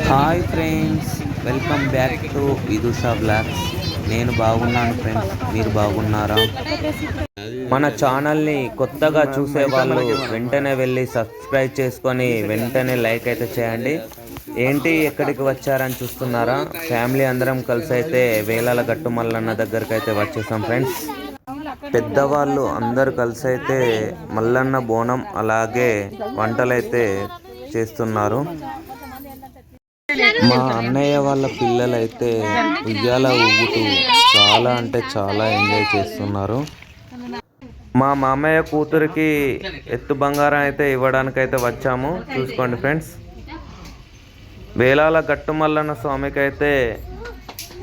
Hi friends, welcome back to Vidusha blogs. నేను బాగున్నాను friends, మీరు బాగున్నారా? మన ఛానల్ని కొత్తగా చూసే వాళ్ళు వెంటనే వెళ్ళి సబ్స్క్రైబ్ చేసుకొని వెంటనే లైక్ అయితే చేయండి. ఏంటి ఎక్కడికి వచ్చారని చూస్తున్నారా? ఫ్యామిలీ అందరం కలిసి అయితే వేలాల గట్టు మల్లన్న దగ్గరికి అయితే వచ్చేసాం ఫ్రెండ్స్. పెద్దవాళ్ళు అందరు కలిసి అయితే మల్లన్న బోనం అలాగే వంటలైతే చేస్తున్నారు. మా అన్నయ్య వాళ్ళ పిల్లలైతే ఉయ్యాల ఊగుతూ చాలా అంటే చాలా ఎంజాయ్ చేస్తున్నారు. మా మామయ్య కూతురికి ఎత్తు బంగారం అయితే ఇవ్వడానికి అయితే వచ్చాము. చూసుకోండి ఫ్రెండ్స్, వేలాల గట్టుమల్లన్న స్వామికి అయితే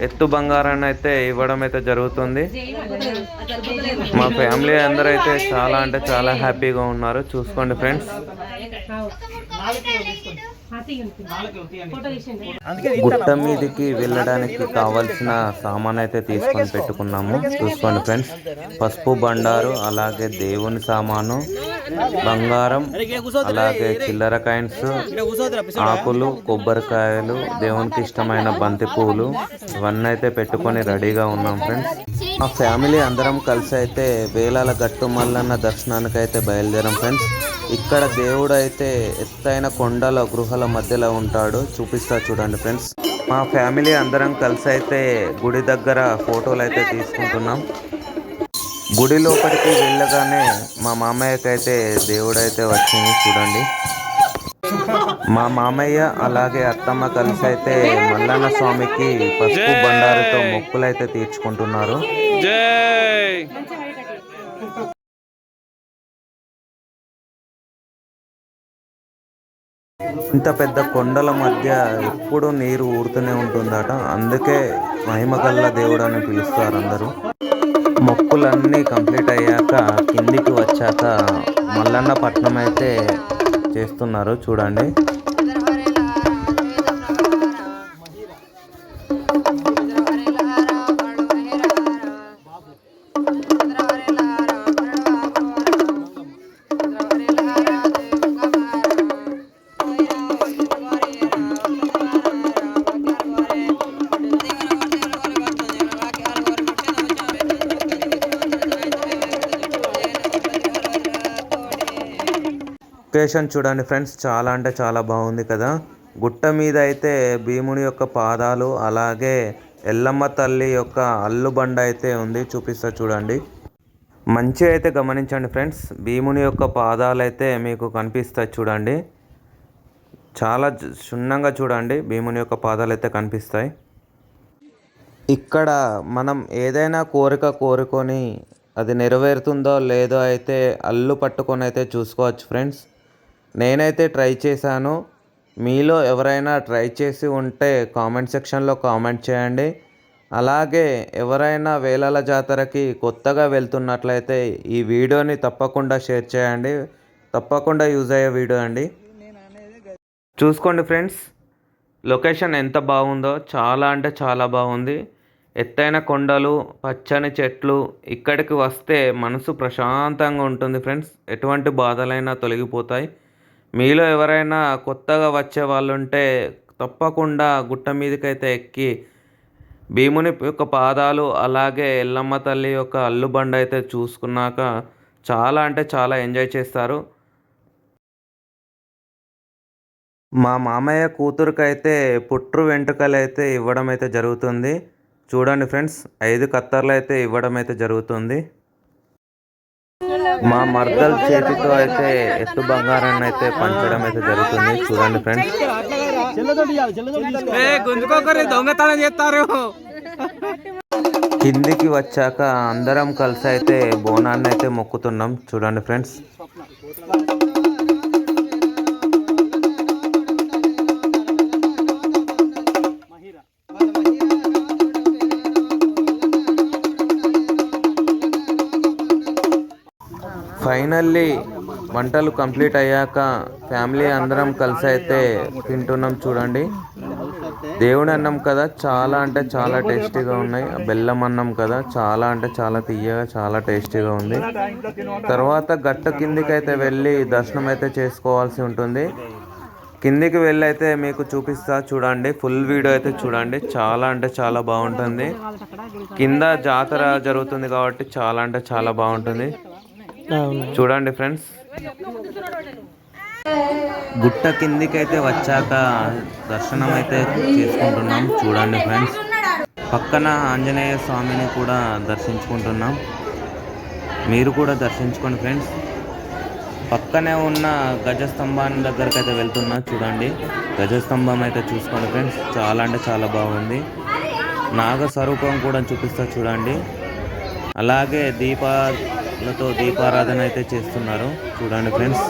ఎత్తు బంగారాన్ని అయితే ఇవ్వడం అయితే జరుగుతుంది. మా ఫ్యామిలీ అందరూ అయితే చాలా అంటే చాలా హ్యాపీగా ఉన్నారు. చూసుకోండి ఫ్రెండ్స్, గుట్ట మీదకి వెళ్ళడానికి కావాల్సిన సామాన్ అయితే తీసుకొని పెట్టుకున్నాము. చూసుకోండి ఫ్రెండ్స్, పసుపు బండారు, అలాగే దేవుని సామాను, బంగారం, అలాగే చిల్లర కాయిన్స్, ఆకులు, కొబ్బరికాయలు, దేవునికి ఇష్టమైన బంతి పూలు, ఇవన్నీ అయితే పెట్టుకొని రెడీగా ఉన్నాం ఫ్రెండ్స్. మా ఫ్యామిలీ అందరం కలిసి అయితే వేలాల గట్టు మల్లన్న దర్శనానికి అయితే బయలుదేరాం ఫ్రెండ్స్. ఇక్కడ దేవుడు అయితే ఎత్తైన కొండల గృహాల మధ్యలో ఉంటాడు. చూపిస్తా చూడండి ఫ్రెండ్స్. మా ఫ్యామిలీ అందరం కలిసి అయితే గుడి దగ్గర ఫోటోలు అయితే తీసుకుంటున్నాం. గుడి లోపలికి వెళ్ళగానే మా మామయ్యకి అయితే దేవుడు అయితే వచ్చింది చూడండి. మా మామయ్య అలాగే అత్తమ్మ కలిసి అయితే మల్లన్న స్వామికి పసుపు బండారుతో మొక్కులు అయితే తీర్చుకుంటున్నారు. ఇంత పెద్ద కొండల మధ్య ఎప్పుడు నీరు ఊరుతూనే ఉంటుందట, అందుకే మహిమగల్ల దేవుడు అని పిలుస్తారు అందరూ. మొక్కులన్నీ కంప్లీట్ అయ్యాక కిందికి వచ్చాక మల్లన్న పట్నం అయితే చేస్తున్నారు చూడండి. లొకేషన్ చూడండి ఫ్రెండ్స్, చాలా అంటే చాలా బాగుంది కదా. గుట్ట మీద అయితే భీముని యొక్క పాదాలు, అలాగే ఎల్లమ్మ తల్లి యొక్క అల్లుబండ అయితే ఉంది. చూపిస్తా చూడండి. మంచిగా అయితే గమనించండి ఫ్రెండ్స్, భీముని యొక్క పాదాలు అయితే మీకు కనిపిస్తాయి చూడండి. చాలా క్షుణ్ణంగా చూడండి, భీముని యొక్క పాదాలు అయితే కనిపిస్తాయి. ఇక్కడ మనం ఏదైనా కోరిక కోరుకొని అది నెరవేరుతుందో లేదో అయితే అల్లు పట్టుకొని అయితే చూసుకోవచ్చు ఫ్రెండ్స్. నేనైతే ట్రై చేశాను. మీలో ఎవరైనా ట్రై చేసి ఉంటే కామెంట్ సెక్షన్లో కామెంట్ చేయండి. అలాగే ఎవరైనా వేలాల జాతరకి కొత్తగా వెళ్తున్నట్లయితే ఈ వీడియోని తప్పకుండా షేర్ చేయండి. తప్పకుండా యూజ్ అయ్యే వీడియో అండి. చూసుకోండి ఫ్రెండ్స్, లొకేషన్ ఎంత బాగుందో, చాలా అంటే చాలా బాగుంది. ఎత్తైన కొండలు, పచ్చని చెట్లు, ఇక్కడికి వస్తే మనసు ప్రశాంతంగా ఉంటుంది ఫ్రెండ్స్. ఎటువంటి బాధలైనా తొలగిపోతాయి. మీలో ఎవరైనా కొత్తగా వచ్చే వాళ్ళు ఉంటే తప్పకుండా గుట్ట మీదకైతే ఎక్కి భీముని యొక్క పాదాలు, అలాగే ఎల్లమ్మ తల్లి యొక్క అల్లుబండ అయితే చూసుకున్నాక చాలా అంటే చాలా ఎంజాయ్ చేస్తారు. మా మామయ్య కూతురుకైతే పుట్టు వెంట్రుకలు అయితే ఇవ్వడం అయితే జరుగుతుంది. చూడండి ఫ్రెండ్స్, 5 కత్తర్లు అయితే ఇవ్వడం అయితే జరుగుతుంది. మా మర్దల్ చేతితో అయితే ఎత్తు బంగారాన్ని అయితే పంచడం అయితే జరుగుతుంది. చూడండి ఫ్రెండ్స్. కిందికి వచ్చాక అందరం కలిసి అయితే బోనాన్ని అయితే మొక్కుతున్నాం. చూడండి ఫ్రెండ్స్. ఫైనల్లీ వంటలు కంప్లీట్ అయ్యాక ఫ్యామిలీ అందరం కలిసి అయితే తింటున్నాం చూడండి. దేవుని అన్నం కదా, చాలా అంటే చాలా టేస్టీగా ఉన్నాయి. బెల్లం అన్నం కదా, చాలా అంటే చాలా తీయగా చాలా టేస్టీగా ఉంది. తర్వాత గట్ట కిందికి అయితే వెళ్ళి దర్శనం అయితే చేసుకోవాల్సి ఉంటుంది. కిందికి వెళ్ళి అయితే మీకు చూపిస్తా చూడండి, ఫుల్ వీడియో అయితే చూడండి. చాలా అంటే చాలా బాగుంటుంది. కింద జాతర జరుగుతుంది కాబట్టి చాలా అంటే చాలా బాగుంటుంది. చూడండి ఫ్రెండ్స్, గుట్ట కిందికి అయితే వచ్చాక దర్శనం అయితే చేసుకుంటున్నాం. చూడండి ఫ్రెండ్స్, పక్కన ఆంజనేయ స్వామిని కూడా దర్శించుకుంటున్నాం. మీరు కూడా దర్శించుకోండి ఫ్రెండ్స్. పక్కనే ఉన్న గజస్తంభాన్ని దగ్గరికి అయితే వెళ్తున్నా. చూడండి, గజస్తంభం అయితే చూసుకోండి ఫ్రెండ్స్, చాలా అంటే చాలా బాగుంది. నాగస్వరూపం కూడా చూపిస్తా చూడండి. అలాగే దీపాలతో దీపారాధన అయితే చేస్తున్నారు. చూడండి ఫ్రెండ్స్,